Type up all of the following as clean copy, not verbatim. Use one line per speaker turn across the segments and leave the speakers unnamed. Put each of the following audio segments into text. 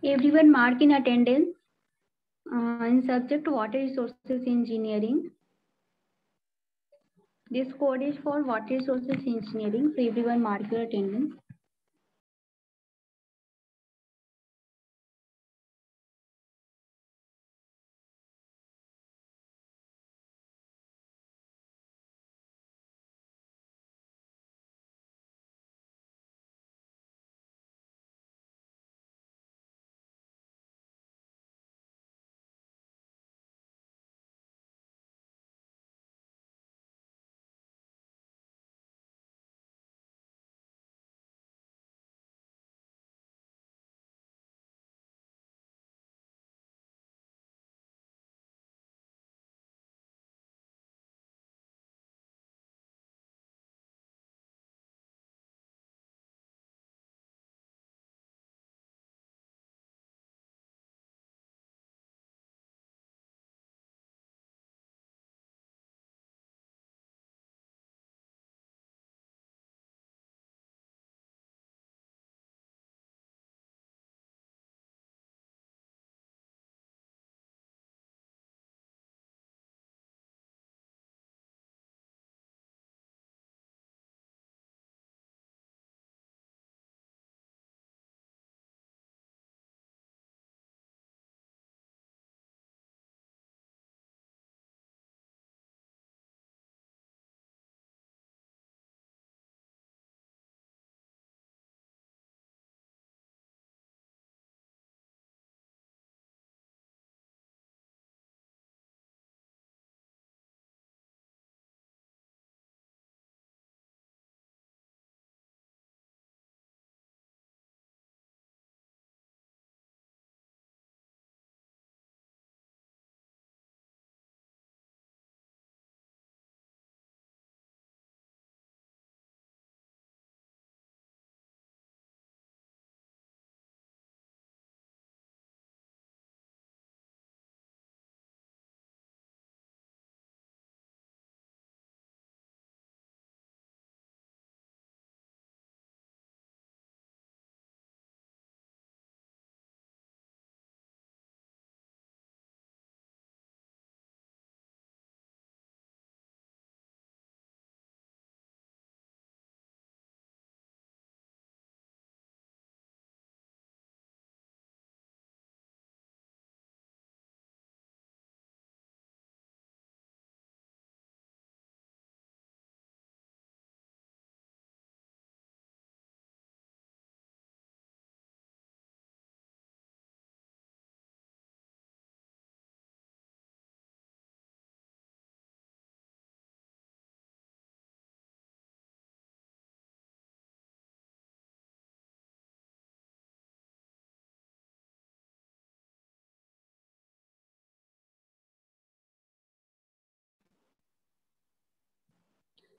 Everyone mark in attendance in subject water resources engineering. This code is for water resources engineering, so everyone mark your attendance.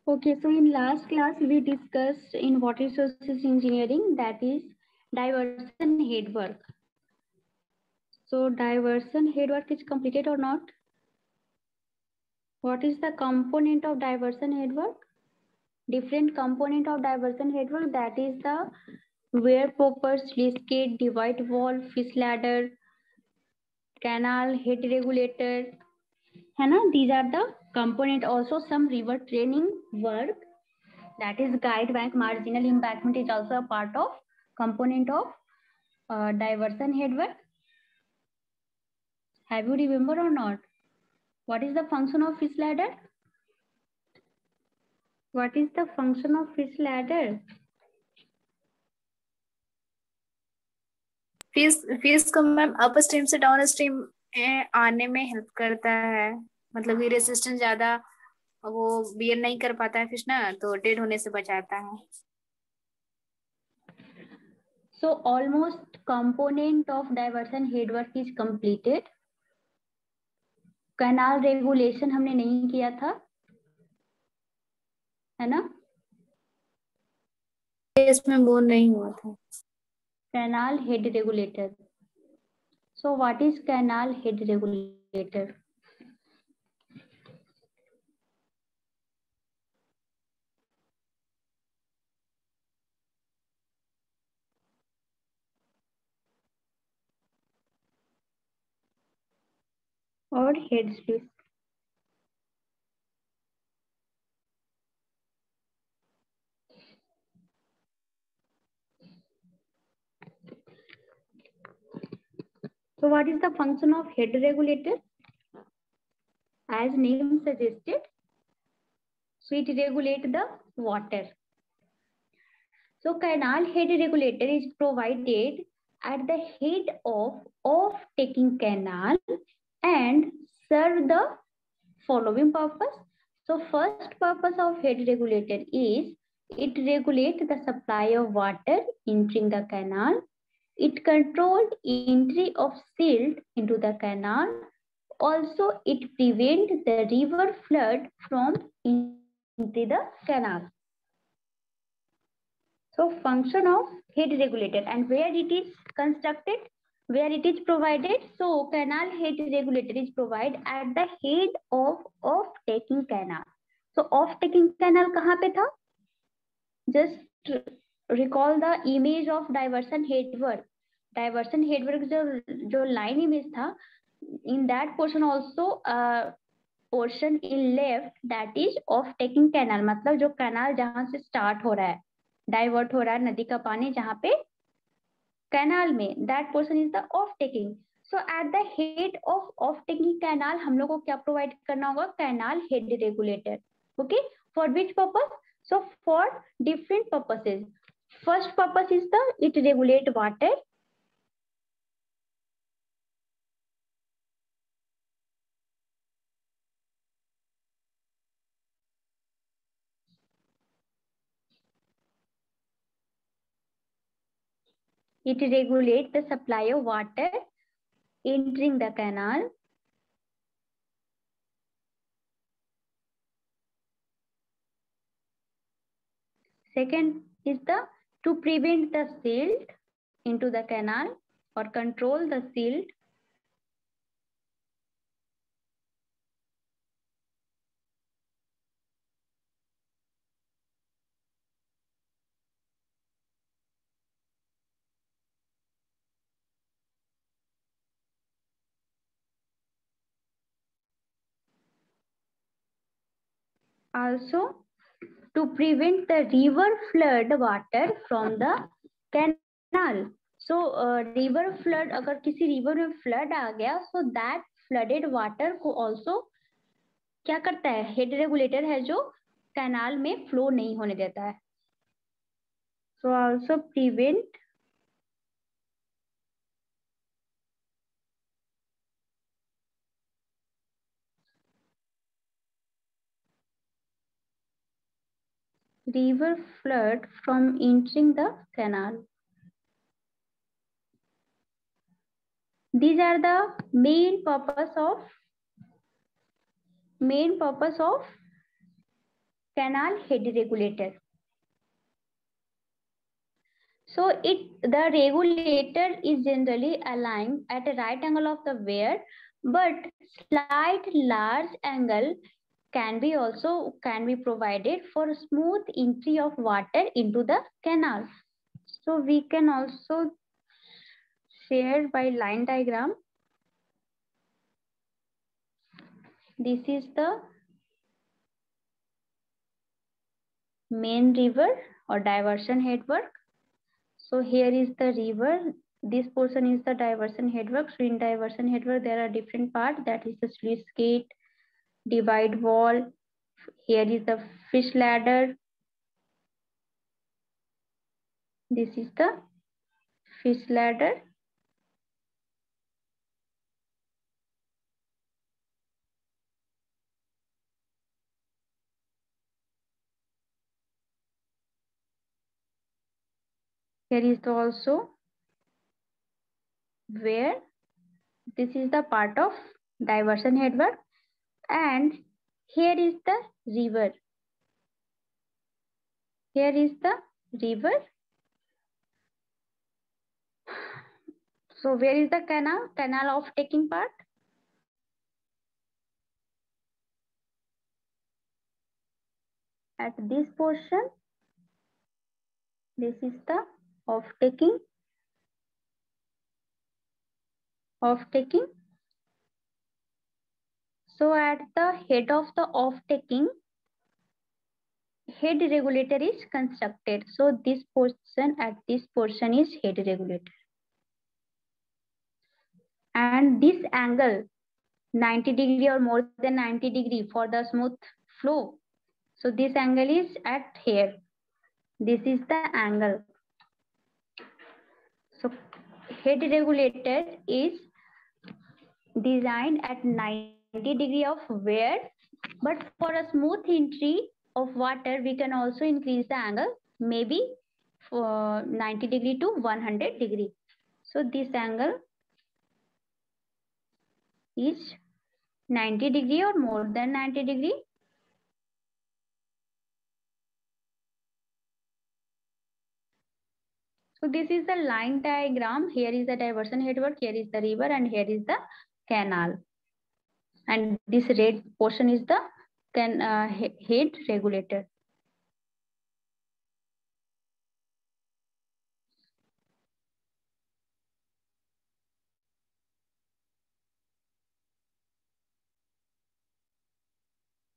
Okay, so in last class we discussed in water resources engineering, that is diversion headwork. So diversion headwork is completed or not? What is the component of diversion headwork? Different component of diversion headwork, that is the weir proper, sluice gate, divide valve, fish ladder, canal, head regulator, है ना? These are the component. Also some river training work, that is guide bank, marginal embankment is also a part of component of diversion headwork. Have you remember or not? What is the function of fish ladder? What is the function of fish ladder?
Fees को ma'am up stream से down stream आने में help करता है, मतलब कि resistance ज्यादा वो बियर नहीं कर पाता है फिश ना, तो डेड होने से बचाता है.
So almost component of diversion headwork is completed. Canal regulation हमने नहीं किया था, है ना?
इसमें वो नहीं हुआ था.
Canal head regulator. So what is canal head regulator? or head sluice. So what is the function of head regulator? As name suggested, so it regulates the water. So canal head regulator is provided at the head of off-taking canal and serve the following purpose. So first purpose of head regulator is it regulates the supply of water entering the canal. It controls entry of silt into the canal. Also, it prevents the river flood from into the canal. So function of head regulator and where it is constructed, where it is provided. So canal head regulator is provided at the head of off-taking canal. So off-taking canal कहाँ पे था? Just recall the image of diversion headwork. Diversion headwork जो line image था, in that portion also portion in left that is off-taking canal. मतलब जो canal जहाँ से start हो रहा है, डाइवर्ट हो रहा है नदी का पानी जहाँ पे कैनाल में, that portion is the of taking. So at the head of taking canal हम लोग को क्या प्रोवाइड करना होगा? Canal head regulator. Okay, for which purpose? So for different purposes. First purpose is the it regulate water. It regulates the supply of water entering the canal. Second is the to prevent the silt into the canal or control the silt. Also to prevent the river flood water from the canal. So river flood, अगर किसी river में flood आ गया, so that flooded water को also क्या करता है? Head regulator है जो कैनाल में फ्लो नहीं होने देता है. So also prevent river flood from entering the canal. These are the main purpose of canal head regulator. So the regulator is generally aligned at a right angle of the weir, but slight large angle can be provided for smooth entry of water into the canal. So we can also share by line diagram. This is the main river or diversion headwork. So here is the river. This portion is the diversion headwork. So in diversion headwork, there are different parts. That is the sluice gate, divide wall. Here is the fish ladder. This is the fish ladder. Here is also where this is the part of diversion headwork, and here is the river. Here is the river. So where is the canal? Canal of taking part. At this portion, this is the off taking. So at the head of the off-taking, head regulator is constructed. So this portion is head regulator. And this angle 90 degree or more than 90 degree for the smooth flow. So this angle is at here. This is the angle. So head regulator is designed at 90 degree of wear, but for a smooth entry of water, we can also increase the angle, maybe for 90 degree to 100 degree. So this angle is 90 degree or more than 90 degree. So this is the line diagram. Here is the diversion headwork, here is the river, and here is the canal. And this red portion is the head regulator.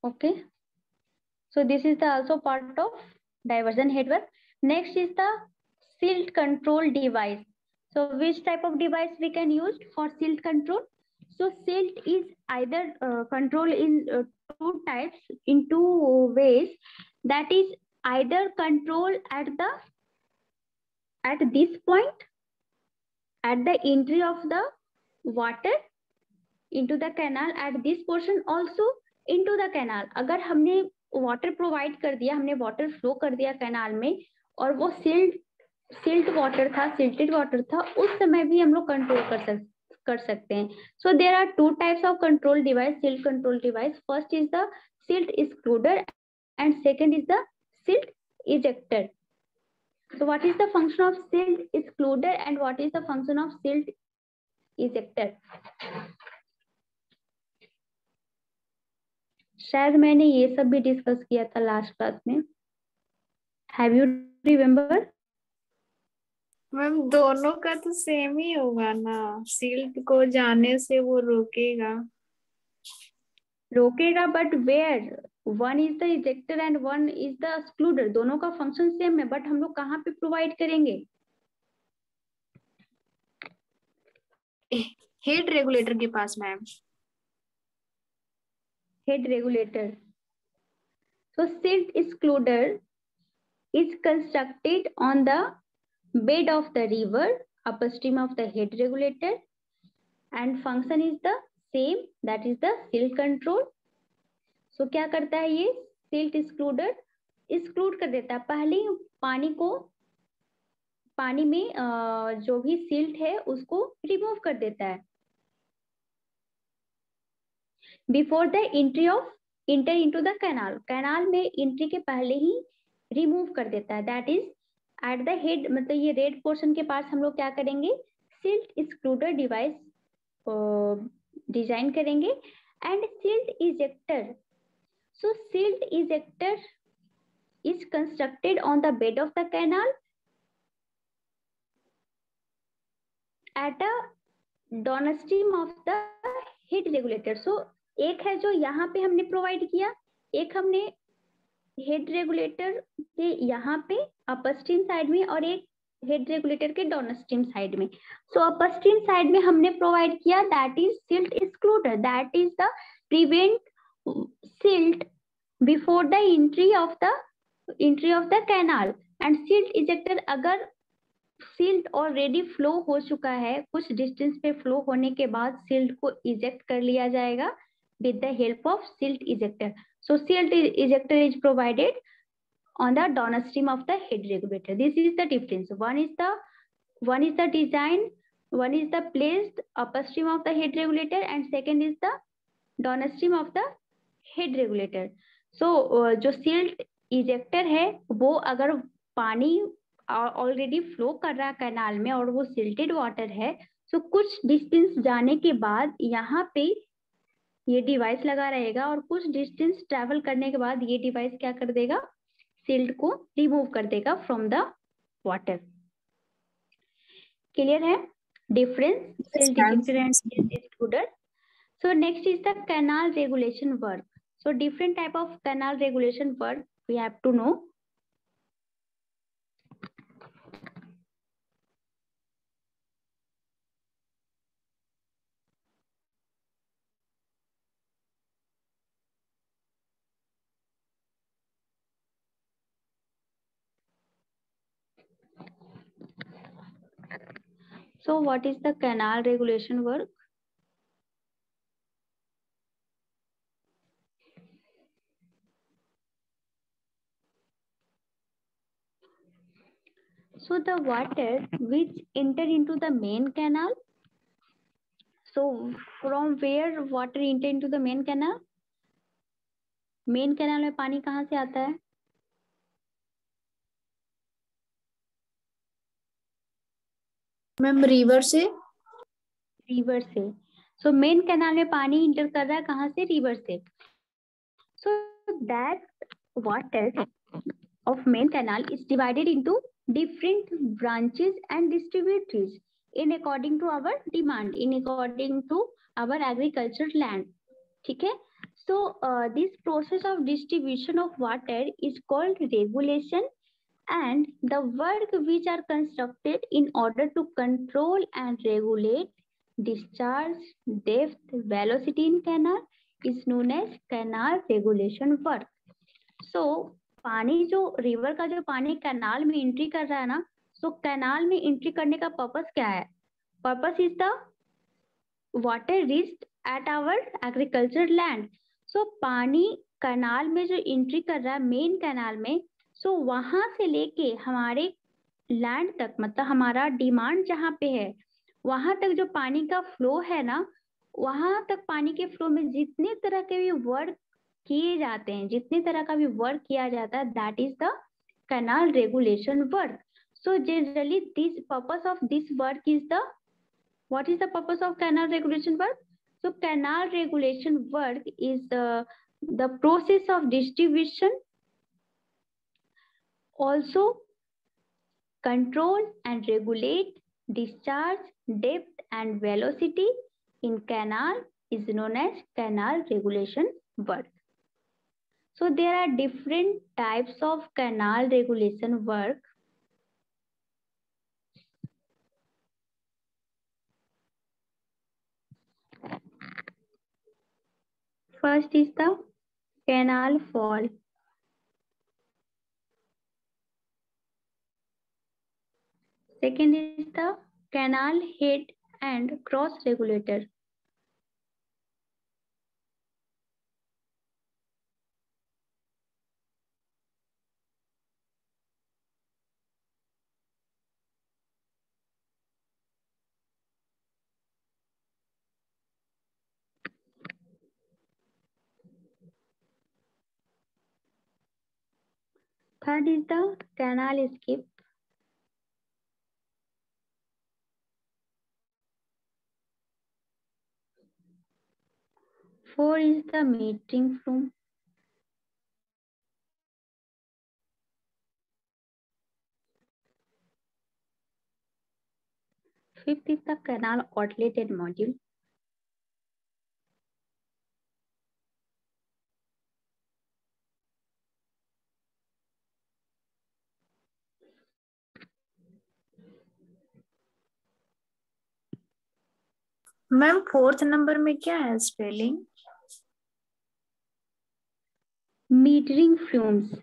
Okay. So this is the also part of diversion headwork. Next is the silt control device. So which type of device we can use for silt control? So silt is either control in two types, in two ways. That is either control at this point, at the entry of the water into the canal, at this portion also into the canal. अगर हमने water provide कर दिया, हमने water flow कर दिया canal में, और वो सिल्ट वाटर था, सिल्टेड वाटर था, उस समय भी हम लोग कंट्रोल कर सकते हैं. So there are two types of control device, silt control device. First is the silt excluder and second is the silt ejector. So what is the function of silt excluder and what is the function of silt ejector? शायद मैंने ये सब भी discuss किया था last class में. Have you remember?
Ma'am दोनों का तो सेम ही होगा ना, सिल्ट को जाने से वो रोकेगा
but where one is the ejector and one is the excluder. दोनों का फंक्शन सेम है, बट हम लोग कहाँ पे प्रोवाइड करेंगे?
हेड रेगुलेटर के पास ma'am.
Head regulator. So silt excluder is constructed on the bed of the river upstream of the head regulator and function is the same, that is the silt control. So क्या करता है ये silt excluder? Exclude कर देता है, पहले पानी में जो भी सिल्ट है उसको रिमूव कर देता है before the enter into the canal में एंट्री के पहले ही रिमूव कर देता है. That is at the head, मतलब ये रेड पोर्शन के पास हम लोग क्या करेंगे, सिल्ट एक्सक्लूडर डिवाइस डिजाइन करेंगे. And silt ejector. So silt ejector is constructed on the bed of the canal at a downstream of the head regulator. So एक है जो यहाँ पे हमने प्रोवाइड किया, एक हमने हेड रेगुलेटर के यहाँ पे अपस्ट्रीम साइड में और एक हेड रेगुलेटर के डाउनस्ट्रीम साइड में. सो अपस्ट्रीम साइड में हमने प्रोवाइड किया that is silt excluder, that is the prevent silt before the entry of the canal. And silt ejector, अगर सिल्ट ऑलरेडी फ्लो हो चुका है, कुछ डिस्टेंस पे फ्लो होने के बाद सिल्ट को इजेक्ट कर लिया जाएगा with the help of silt ejector. So silt ejector is provided on the downstream of the head regulator. This is the difference. One is the design, one is the placed upstream of the head regulator and second is the downstream of the head regulator. So जो silt ejector है वो अगर पानी already flow कर रहा है canal में और वो सिल्टेड वाटर है, तो कुछ डिस्टेंस जाने के बाद यहाँ पे ये डिवाइस लगा रहेगा और कुछ डिस्टेंस ट्रेवल करने के बाद ये डिवाइस क्या कर देगा, सिल्ट को रिमूव कर देगा फ्रॉम द वाटर. क्लियर है difference silt ejector and silt excluder? So So next is the canal regulation work. So different type of canal regulation work we have to know. So what is the canal regulation work? So the water which enter into the main canal. So from where water enter into the main canal? Main canal में पानी कहाँ से आता है?
Ma'am river से।
River से. So main canal में पानी इंटर कर रहा है कहाँ से? रिवर से. So that water of main canal is divided into different branches and distributaries in according to our demand, in according to our agriculture land. ठीक है. So this process of distribution of water is called regulation, and the work which are constructed in order to control and regulate discharge, depth, velocity in canal is known as canal regulation work. So पानी जो river का जो पानी canal में entry कर रहा है ना, सो कैनाल में एंट्री करने का पर्पस क्या है? Purpose is the water reached at our agriculture land. So पानी कैनाल में जो एंट्री कर रहा है मेन कैनाल में, सो वहां से लेके हमारे लैंड तक, मतलब हमारा डिमांड जहाँ पे है वहां तक जो पानी का फ्लो है ना, वहां तक पानी के फ्लो में जितने तरह के भी वर्क किए जाते हैं, जितने तरह का भी वर्क किया जाता है, that is the canal regulation work. So generally this purpose of this work is the, what is the purpose of canal regulation work? So canal regulation work is the process of distribution, also control and regulate discharge, depth and velocity in canal is known as canal regulation work. So there are different types of canal regulation work. First is the canal fall. Second is the canal head and cross regulator. Third is the canal skip. Four is the metering flume. Fifth is the canal outlet module.
Ma'am fourth number में क्या है spelling?
Metering flumes.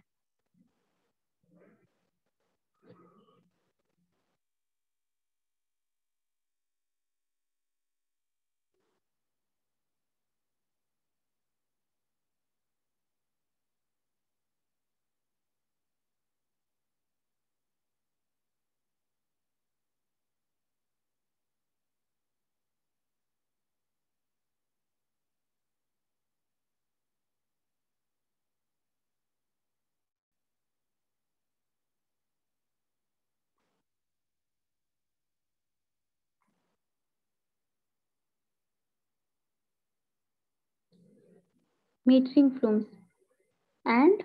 Metering flumes and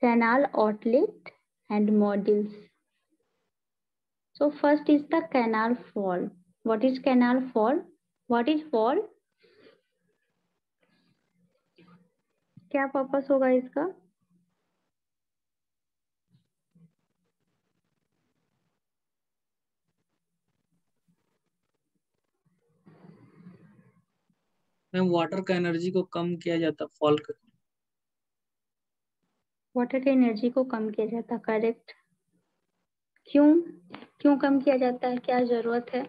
canal outlet and modules. So first is the canal fall. What is canal fall? What is fall? क्या purpose होगा इसका?
Ma'am water का energy को कम किया जाता फॉल कर।
वाटर की एनर्जी को कम किया जाता, करेक्ट। क्यों क्यों कम किया जाता है, क्या जरूरत है?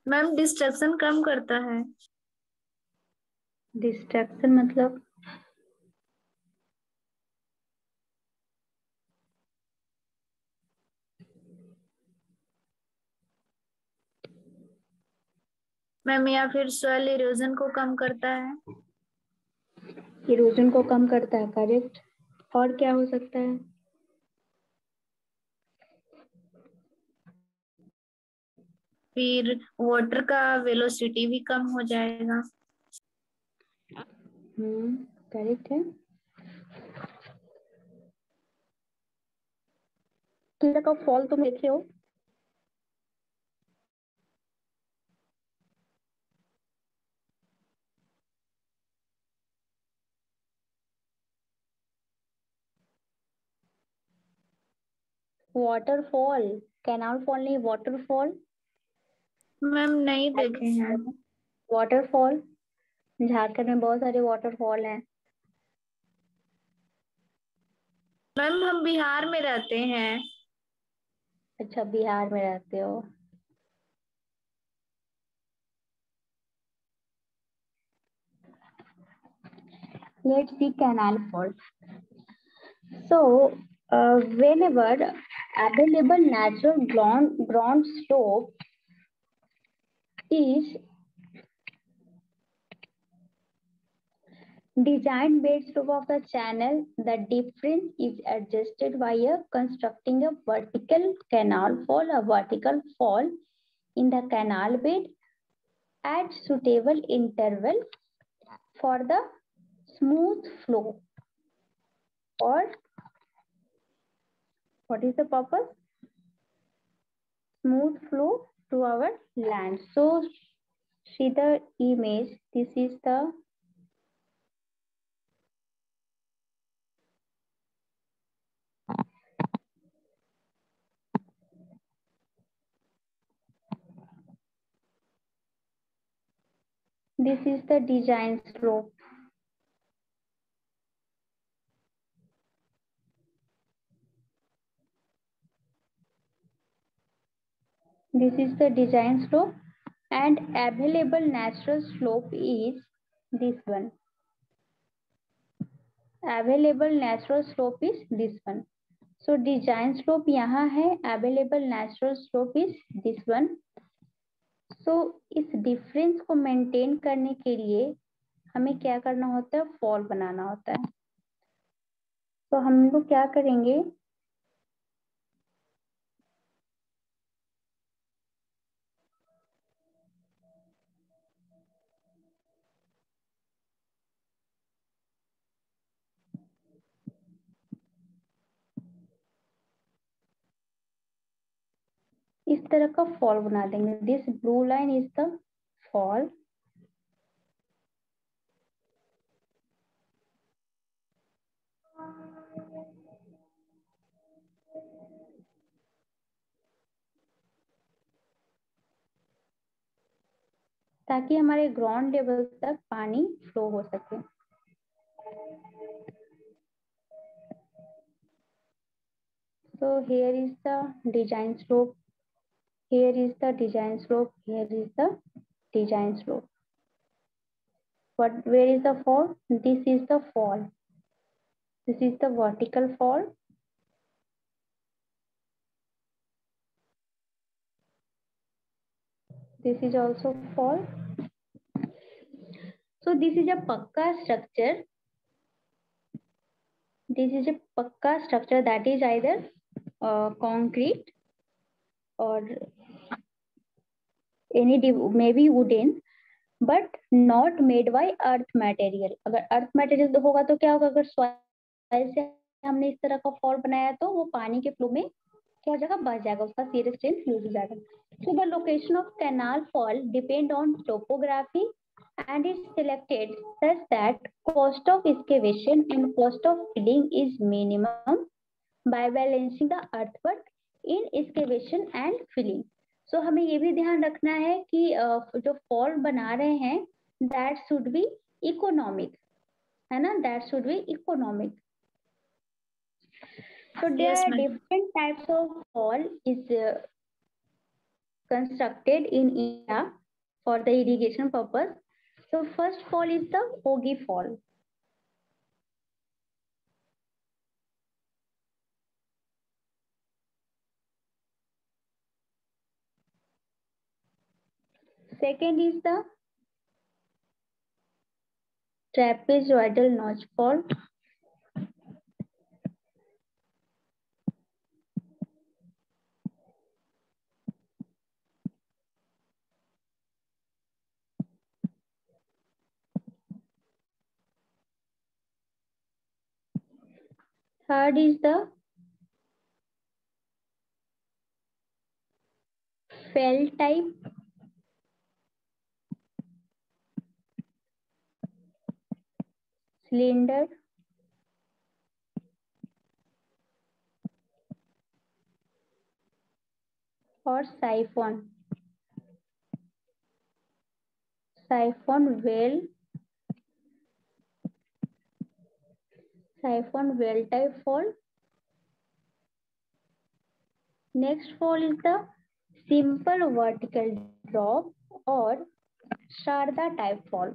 मैम डिस्ट्रक्शन कम करता है।
डिस्ट्रैक्शन मतलब?
मैम या फिर सॉइल इरोजन को कम करता है।
इरोजन को कम करता है, करेक्ट। और क्या हो सकता है?
फिर वाटर का वेलोसिटी भी कम हो जाएगा।
करेक्ट है। किसी का फॉल तुम देखे हो? वाटरफॉल, कैनाल फॉल नहीं, वाटरफॉल।
मैम नहीं देखे हैं।
वाटरफॉल, झारखंड में बहुत सारे वाटरफॉल हैं।
मैम हम बिहार में रहते हैं।
अच्छा, बिहार में रहते हो। Let's see canal fault. So, whenever available natural ground slope is designed bed slope of the channel, the difference is adjusted by constructing a vertical canal fall in the canal bed at suitable interval for the smooth flow. Or what is the purpose? Smooth flow to our land. So see the image. This is the design slope. This is the design slope, and available natural slope is this one. Available natural slope is this one. So design slope यहाँ है, available natural slope is this one. So इस difference को maintain करने के लिए हमें क्या करना होता है? फॉल बनाना होता है। तो हम लोग क्या करेंगे? इस तरह का फॉल बना देंगे। This blue line is the fall, ताकि हमारे ग्राउंड लेवल तक पानी फ्लो हो सके। So here is the design slope, here is the design slope, here is the design slope. But where is the fall? This is the fall. This is the vertical fall. This is also fall. So this is a pakka structure. This is a pakka structure that is either concrete or any maybe wooden, but not made by earth material. अगर earth material होगा तो क्या होगा? अगर soil से हमने इस तरह का फॉल बनाया तो वो पानी के फ्लो में क्या हो जाएगा, बच जाएगा, उसका shear strength लूज हो जाएगा. So the location of canal fall depend on topography and is selected such that cost of excavation and cost of filling is minimum by balancing the earthwork in excavation and filling. So हमें ये भी ध्यान रखना है कि जो fall बना रहे हैं that should be economic, है ना, that should be economic. So there
Yes,
are
ma'am.
different types of fall is constructed in India for the irrigation purpose. So first fall is the Ogi fall. Second is the trapezoidal notch fall. Third is the fell type. Cylinder. Or siphon. Siphon well. Siphon well type fall. Next fall is the simple vertical drop or Sharda type fall.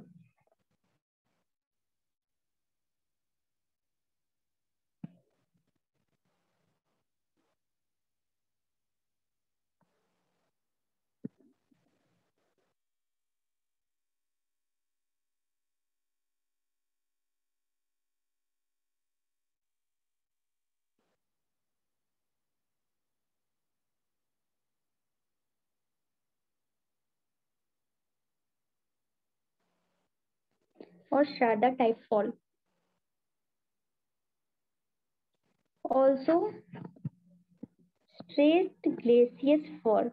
Or Sharda type fall. Also, straight glaciers fall.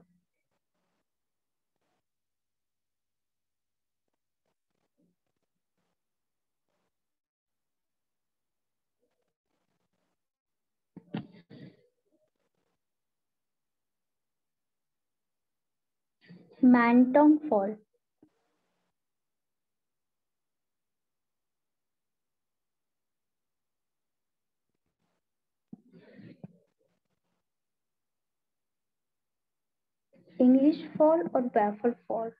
Mantong fall. English fall or baffle fall.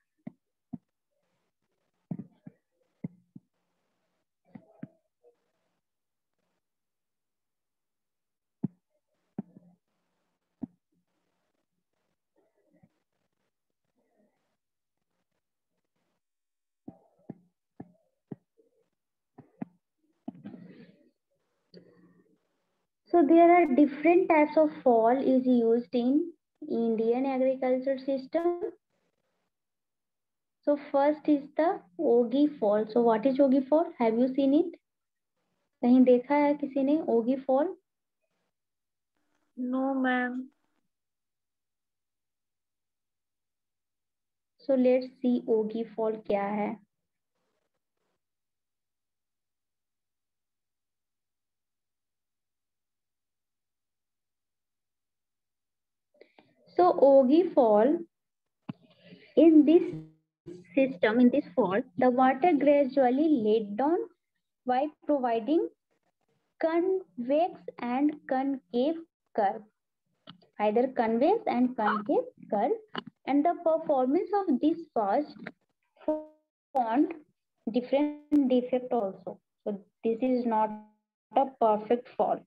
So there are different types of fall is used in Indian agriculture system. So first is the Ogi fall. So what is Ogi fall? Have you seen it? कहीं देखा है किसी ने Ogi fall?
No, ma'am.
So let's see Ogi fall क्या है. So Ogi fall, in this system, in this fall, the water gradually laid down by providing convex and concave curve, either convex and concave curve, and the performance of this first found different defect also. So this is not a perfect fall.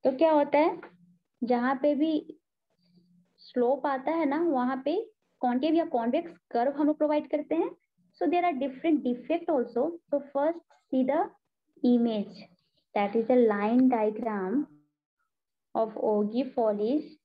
तो क्या होता है, जहां पे भी slope आता है ना वहां पे कॉन्केव या कॉन्वेक्स कर्व हम लोग प्रोवाइड करते हैं. So there are different defect also. So first see the image, that is a line diagram of Ogi foliage.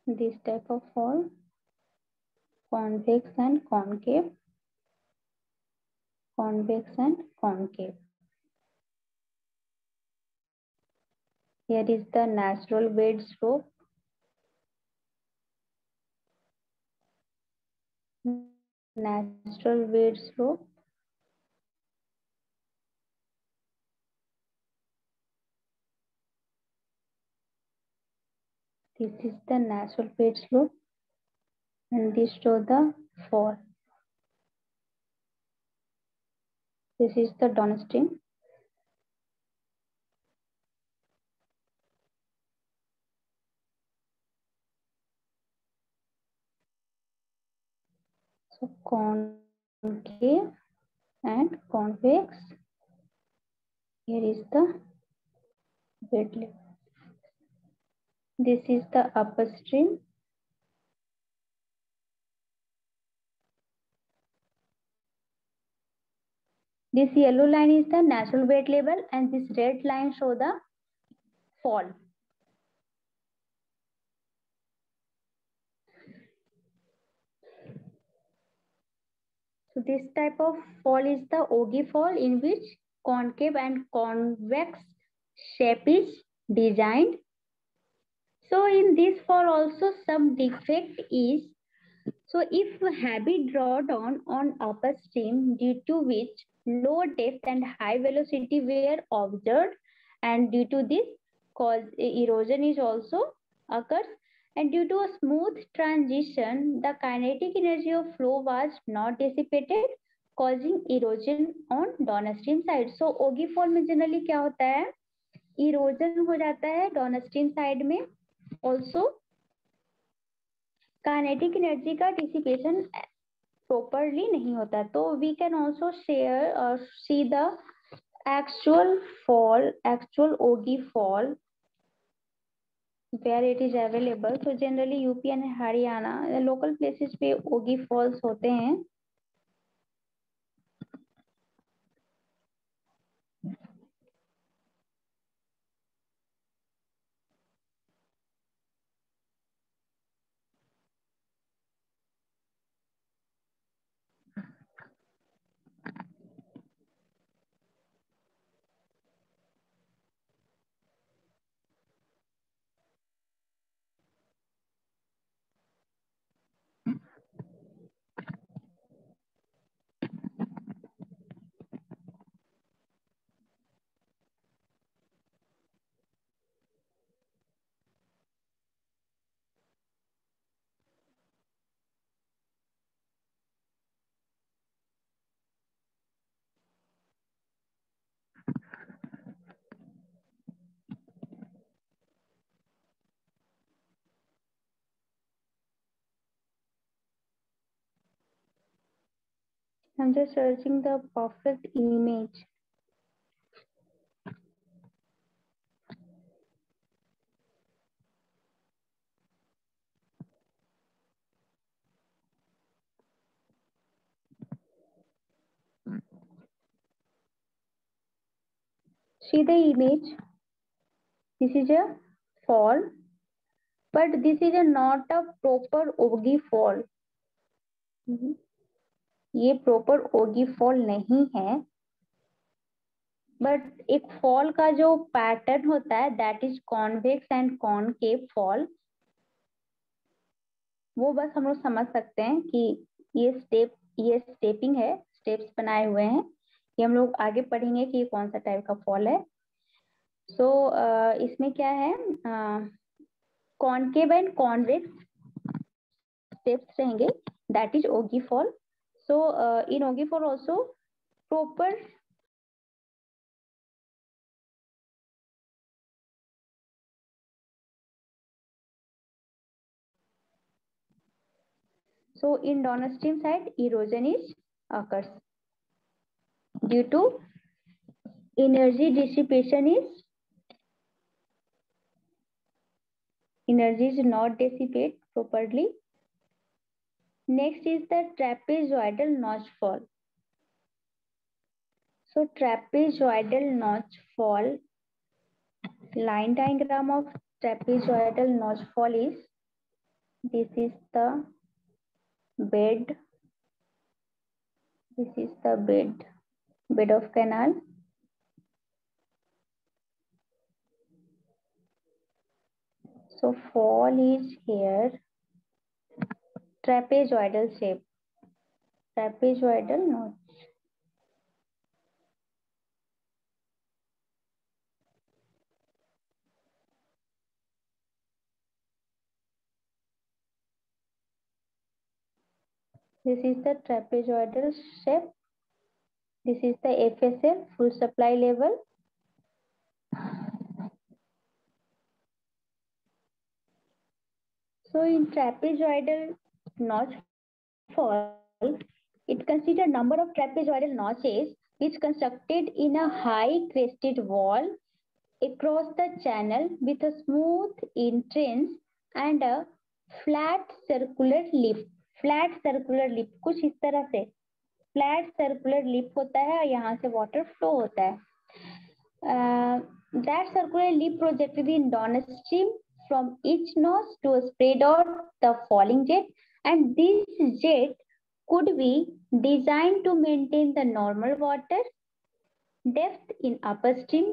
this type of fall, convex and concave, convex and concave. Here is the natural bed slope, natural bed slope. This is the natural bed slope, and this show the fall. This is the downstream. So concave and convex. Here is the bed level. This is the upstream. This yellow line is the natural bed level, and this red line show the fall. So this type of fall is the Ogee fall, in which concave and convex shape is designed. So in this fall also some defect is, so if heavy drawdown on upstream, due to which low depth and high velocity were observed, and due to this cause erosion is also occurs, and due to a smooth transition the kinetic energy of flow was not dissipated, causing erosion on downstream side. So Ogee fall में generally क्या होता है, erosion हो जाता है downstream side में, also kinetic energy का dissipation properly नहीं होता. तो we can also see the actual fall, actual Ogee fall where it is available. So generally UP and Haryana local places पे Ogee falls होते हैं. I'm just searching the perfect image. See the image. This is a fall, but this is not a proper Ogee fall. ये proper Ogee fall नहीं है, but एक fall का जो pattern होता है that is convex and concave fall, वो बस हम लोग समझ सकते हैं कि ये स्टेपिंग है, स्टेप्स बनाए हुए हैं. ये हम लोग आगे पढ़ेंगे कि ये कौन सा टाइप का फॉल है. सो इसमें क्या है, कॉनकेव एंड कॉन्वेक्स स्टेप्स रहेंगे, that is Ogee fall. So in Ogee fall also proper so in downstream side erosion is occurs due to energy dissipation energy is not dissipate properly. Next is the trapezoidal notch fall. So trapezoidal notch fall, line diagram of trapezoidal notch fall is This is the bed. This is the bed of canal. So fall is here. Trapezoidal shape. Trapezoidal notch. This is the trapezoidal shape. This is the FSL, full supply level. So in trapezoidal notch fall, it considers number of trapezoidal notches which constructed in a high crested wall across the channel with a smooth entrance and a flat circular lip. Flat circular lip कुछ इस तरह से flat circular lip होता है और यहाँ से water flow होता है. That circular lip projected in downstream from each notch to spread out the falling jet, and this jet could be designed to maintain the normal water depth in upstream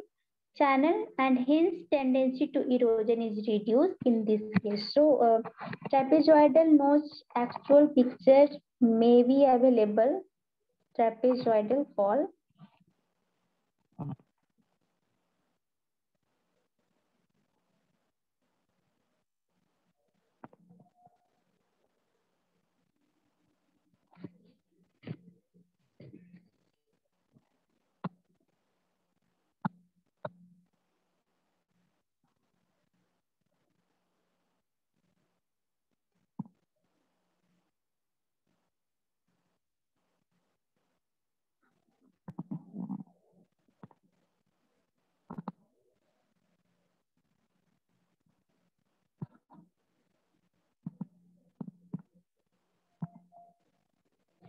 channel, and hence tendency to erosion is reduced in this case. So trapezoidal notch actual picture may be available. Trapezoidal fall.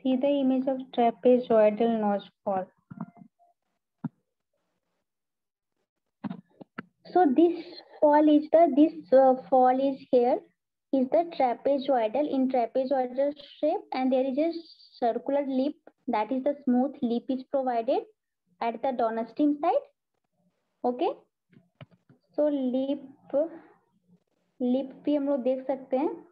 See the image of trapezoidal notch fall. So this fall is here is the trapezoidal in trapezoidal shape, and there is a circular lip, that is the smooth lip is provided at the downstream side. Okay, so lip भी हम लोग देख सकते हैं.